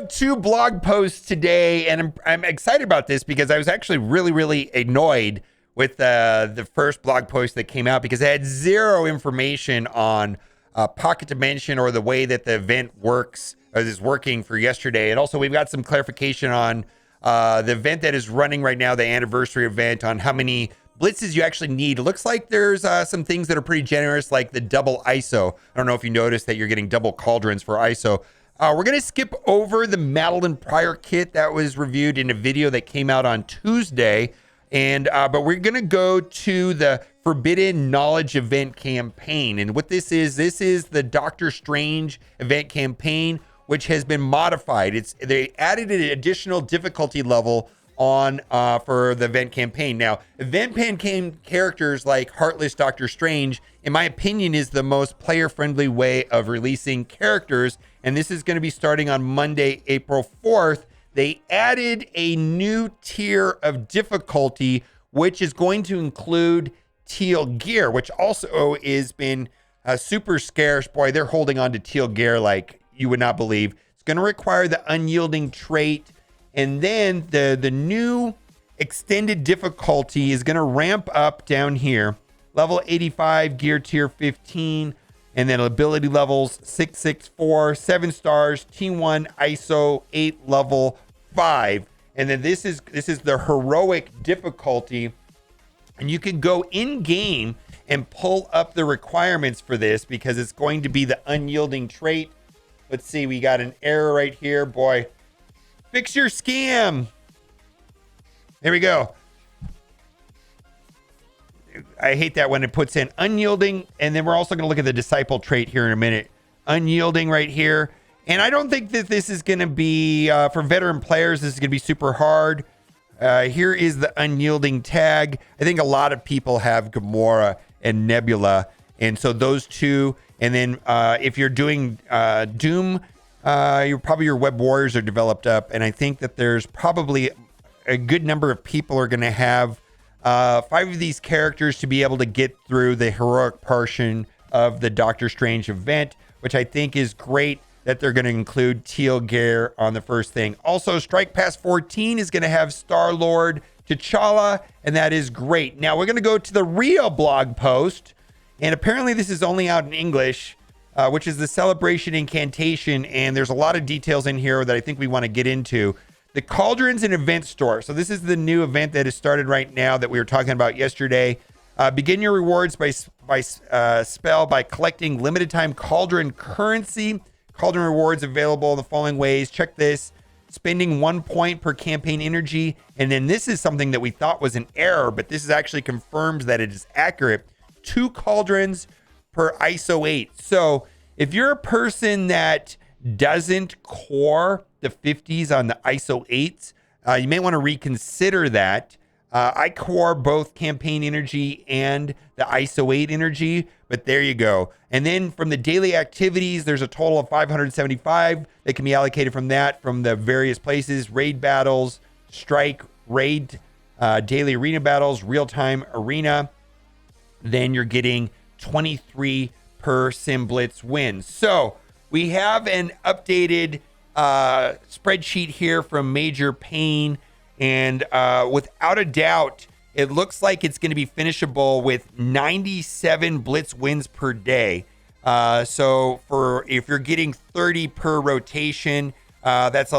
out 2 blog posts today, and I'm excited about this because I was actually really annoyed with the first blog post that came out because it had zero information on Pocket Dimension or the way that the event works or is working for yesterday. And also, we've got some clarification on the event that is running right now, the anniversary event, on how many blitzes you actually need. It looks like there's some things that are pretty generous, like the double ISO. I don't know if you noticed that you're getting double cauldrons for ISO. We're going to skip over the Madeline Pryor kit that was reviewed in a video that came out on Tuesday. But we're going to go to the Forbidden Knowledge event campaign. And what this is the Doctor Strange event campaign, which has been modified. They added an additional difficulty level on for the event campaign. Now, event campaign characters like Heartless Doctor Strange, in my opinion, is the most player-friendly way of releasing characters. And this is going to be starting on Monday, April 4th. They added a new tier of difficulty, which is going to include teal gear, which also is been super scarce. Boy, they're holding on to teal gear like you would not believe. It's going to require the unyielding trait. And then the new extended difficulty is going to ramp up down here. Level 85, gear tier 15, and then ability levels 664, 7 stars, T1, ISO, 8 level 5. And then this is the heroic difficulty. And you can go in game and pull up the requirements for this because it's going to be the unyielding trait. Let's see, we got an error right here. Boy, fix your scam. There we go. I hate that when it puts in unyielding. And then we're also going to look at the disciple trait here in a minute. Unyielding right here. And I don't think that this is going to be, for veteran players, this is going to be super hard. Here is the unyielding tag. I think a lot of people have Gamora and Nebula. And so those two. And then if you're doing Doom, your web warriors are developed up. And I think that there's probably a good number of people are going to have 5 of these characters to be able to get through the heroic portion of the Doctor Strange event, which I think is great that they're going to include teal gear on the first thing. Also, Strike Pass 14 is going to have Star-Lord, T'Challa, and that is great. Now, we're going to go to the real blog post, and apparently this is only out in English, which is the Celebration Incantation, and there's a lot of details in here that I think we want to get into. The Cauldrons and Event Store. So this is the new event that has started right now that we were talking about yesterday. Begin your rewards by collecting limited time Cauldron currency. Cauldron rewards available in the following ways. Check this. Spending 1 point per campaign energy. And then this is something that we thought was an error, but this is actually confirms that it is accurate. 2 cauldrons per ISO 8. So if you're a person that doesn't core the 50s on the ISO 8s, you may want to reconsider that. I core both campaign energy and the ISO 8 energy, but there you go. And then from the daily activities, there's a total of 575 that can be allocated from that, from the various places: raid battles, strike, raid, daily arena battles, real-time arena. Then you're getting 23 per Sim Blitz win. So we have an updated spreadsheet here from Major Payne. And without a doubt, it looks like it's going to be finishable with 97 blitz wins per day. So if you're getting 30 per rotation, that's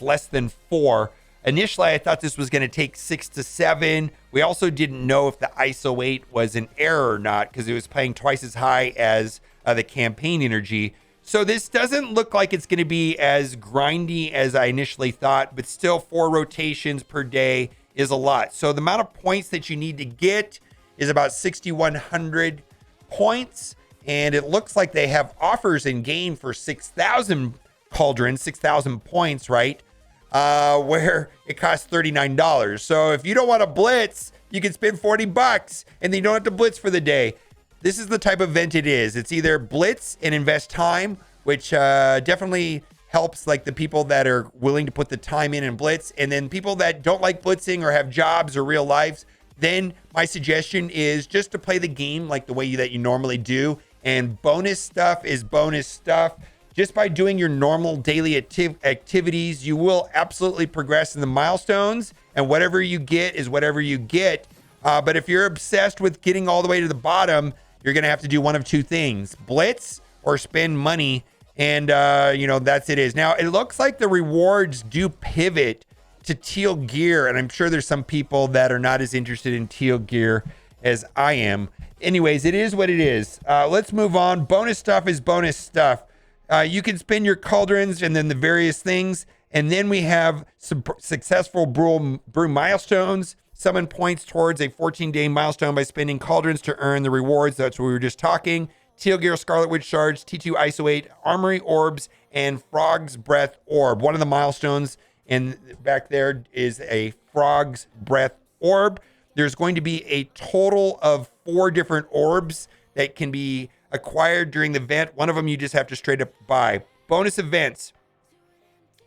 less than 4. Initially, I thought this was going to take 6 to 7. We also didn't know if the ISO 8 was an error or not because it was playing twice as high as the campaign energy. So this doesn't look like it's going to be as grindy as I initially thought, but still 4 rotations per day is a lot. So the amount of points that you need to get is about 6,100 points. And it looks like they have offers in game for 6,000 cauldrons, 6,000 points, right? Where it costs $39. So if you don't want to blitz, you can spend $40 and then you don't have to blitz for the day. This is the type of event it is. It's either blitz and invest time, which definitely helps like the people that are willing to put the time in and blitz. And then people that don't like blitzing or have jobs or real lives, then my suggestion is just to play the game like the way that you normally do. And bonus stuff is bonus stuff. just by doing your normal daily activities, you will absolutely progress in the milestones, and whatever you get is whatever you get. But if you're obsessed with getting all the way to the bottom, you're going to have to do one of two things: blitz or spend money. And, that's it is. Now, it looks like the rewards do pivot to teal gear, and I'm sure there's some people that are not as interested in teal gear as I am. Anyways, it is what it is. Let's move on. Bonus stuff is bonus stuff. You can spin your cauldrons and then the various things. And then we have successful brew milestones. Summon points towards a 14-day milestone by spending cauldrons to earn the rewards. That's what we were just talking. Teal Gear, Scarlet Witch Shards, T2 ISO 8, Armory Orbs, and Frog's Breath Orb. One of the milestones back there is a Frog's Breath Orb. There's going to be a total of 4 different orbs that can be acquired during the event. One of them you just have to straight up buy. Bonus events.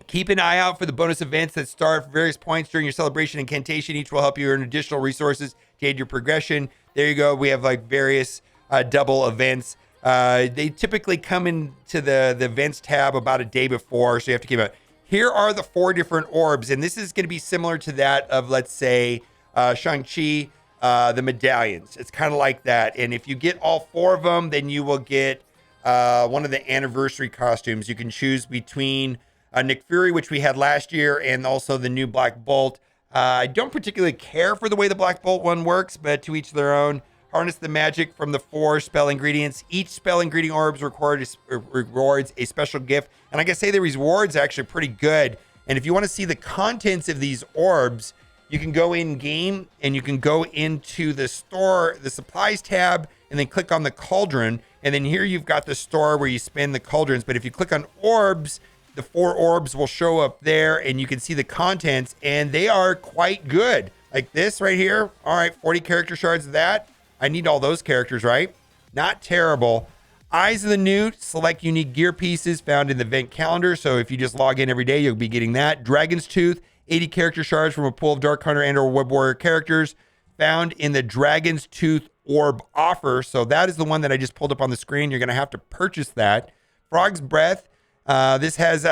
Keep an eye out for the bonus events that start at various points during your celebration and incantation. Each will help you earn additional resources to aid your progression. There you go. We have like various double events. They typically come into the events tab about a day before, so you have to keep it. Here are the 4 different orbs, and this is going to be similar to that of, let's say, Shang-Chi, the medallions. It's kind of like that. And if you get all 4 of them, then you will get one of the anniversary costumes. You can choose between Nick Fury, which we had last year, and also the new Black Bolt. I don't particularly care for the way the Black Bolt one works, but to each their own. Harness the magic from the 4 spell ingredients. Each spell ingredient orbs rewards a special gift. And like I say, the rewards are actually pretty good. And if you want to see the contents of these orbs, you can go in game and you can go into the store, the supplies tab, and then click on the cauldron. And then here you've got the store where you spend the cauldrons. But if you click on orbs, the 4 orbs will show up there and you can see the contents, and they are quite good. Like this right here. All right, 40 character shards of that. I need all those characters, right? Not terrible. Eyes of the Newt, select unique gear pieces found in the event calendar. So if you just log in every day, you'll be getting that. Dragon's Tooth, 80 character shards from a pool of Dark Hunter and or Web Warrior characters found in the Dragon's Tooth Orb offer. So that is the one that I just pulled up on the screen. You're going to have to purchase that. Frog's Breath. This has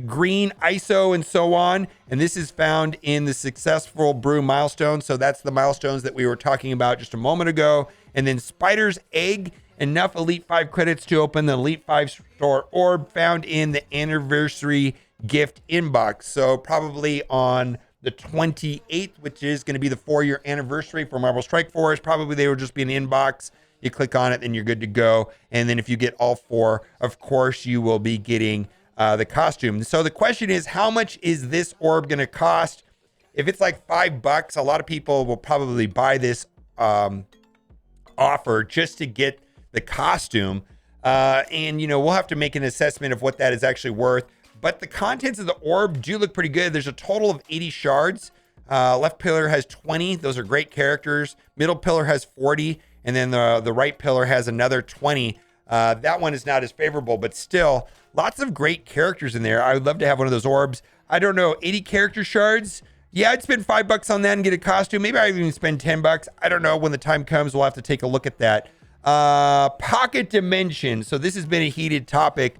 green ISO and so on, and this is found in the successful brew milestone. So that's the milestones that we were talking about just a moment ago. And then Spider's Egg, enough Elite 5 credits to open the Elite 5 store orb found in the anniversary gift inbox. So probably on the 28th, which is going to be the 4-year anniversary for Marvel Strike Force. Probably they will just be an inbox. You click on it, then you're good to go. And then if you get all 4, of course, you will be getting the costume. So the question is, how much is this orb going to cost? If it's like $5, a lot of people will probably buy this offer just to get the costume. And, we'll have to make an assessment of what that is actually worth. But the contents of the orb do look pretty good. There's a total of 80 shards. Left pillar has 20. Those are great characters. Middle pillar has 40. And then the right pillar has another 20. That one is not as favorable, but still lots of great characters in there. I would love to have one of those orbs. I don't know, 80 character shards. Yeah, I'd spend $5 on that and get a costume. Maybe I'd even spend $10. I don't know. When the time comes, we'll have to take a look at that. Pocket Dimension. So this has been a heated topic.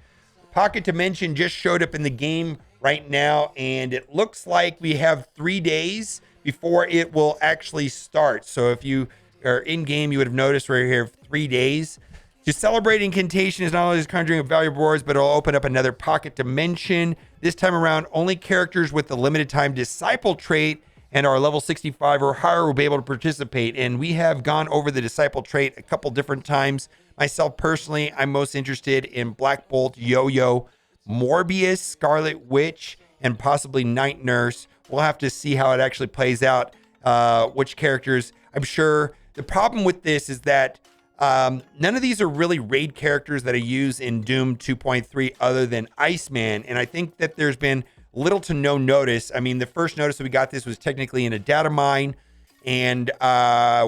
Pocket Dimension just showed up in the game right now, and it looks like we have 3 days before it will actually start. So if you are in game, you would have noticed right here 3 days. To celebrate incantation is not only conjuring valuable rewards, but it'll open up another pocket dimension. This time around, only characters with the limited time disciple trait and are level 65 or higher will be able to participate. And we have gone over the disciple trait a couple different times. Myself personally, I'm most interested in Black Bolt, Yo-Yo, Morbius, Scarlet Witch, and possibly Night Nurse. We'll have to see how it actually plays out. Which characters, I'm sure. The problem with this is that none of these are really raid characters that I use in Doom 2.3 other than Iceman. And I think that there's been little to no notice. I mean, the first notice that we got this was technically in a data mine, and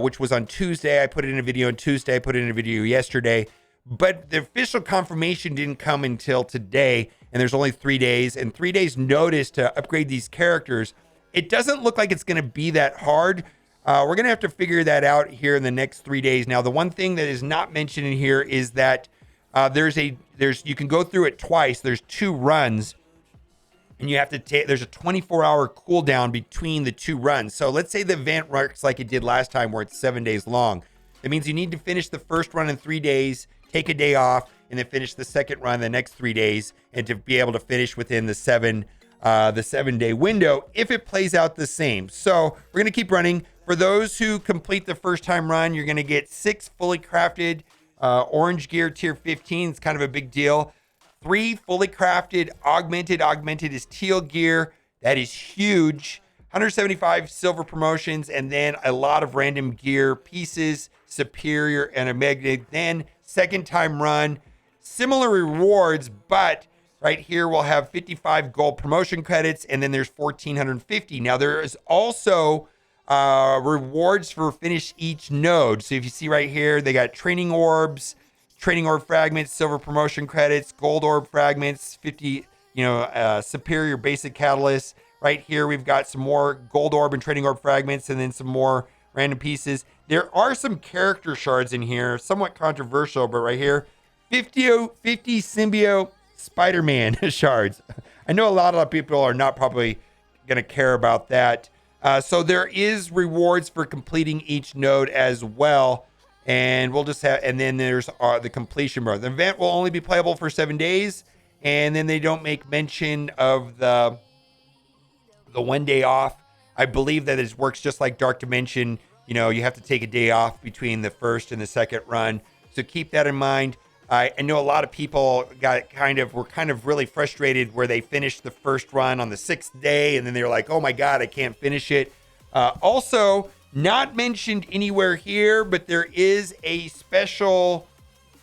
which was on Tuesday. I put it in a video on Tuesday. I put it in a video yesterday. But the official confirmation didn't come until today. And there's only 3 days and 3 days notice to upgrade these characters. It doesn't look like it's going to be that hard. We're going to have to figure that out here in the next 3 days. Now, the one thing that is not mentioned in here is that You can go through it twice. There's 2 runs, and you have to take, there's a 24-hour cooldown between the 2 runs. So let's say the event works like it did last time, where it's 7 days long. That means you need to finish the first run in 3 days, take a day off, and then finish the second run the next 3 days, and to be able to finish within the 7-day window if it plays out the same. So we're going to keep running. For those who complete the first time run, you're going to get 6 fully crafted orange gear tier 15. It's kind of a big deal. 3 fully crafted augmented is teal gear. That is huge. 175 silver promotions, and then a lot of random gear pieces, superior and a magnet. Then second time run, similar rewards, but right here we'll have 55 gold promotion credits, and then there's 1,450. Now there is also rewards for finish each node. So if you see right here, they got training orb fragments, silver promotion credits, gold orb fragments, 50, superior basic catalyst. Right here, we've got some more gold orb and training orb fragments, and then some more random pieces. There are some character shards in here, somewhat controversial, but right here, 50 symbiote Spider-Man shards. I know a lot of people are not probably going to care about that. So there is rewards for completing each node as well. And we'll just have, and then there's the completion bar. The event will only be playable for 7 days. And then they don't make mention of the 1 day off. I believe that it works just like Dark Dimension. You have to take a day off between the first and the second run. So keep that in mind. I know a lot of people were kind of really frustrated where they finished the first run on the 6th day, and then they're like, oh my God, I can't finish it. Also, not mentioned anywhere here, but there is a special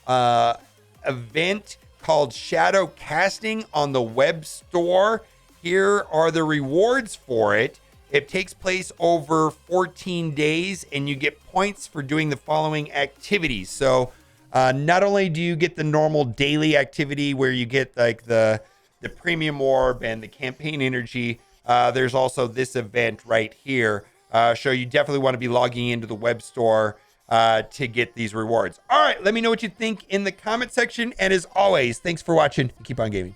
event called Shadow Casting on the web store. Here are the rewards for it. It takes place over 14 days, and you get points for doing the following activities. So not only do you get the normal daily activity where you get like the premium orb and the campaign energy, there's also this event right here. So you definitely want to be logging into the web store to get these rewards. All right, let me know what you think in the comment section. And as always, thanks for watching and keep on gaming.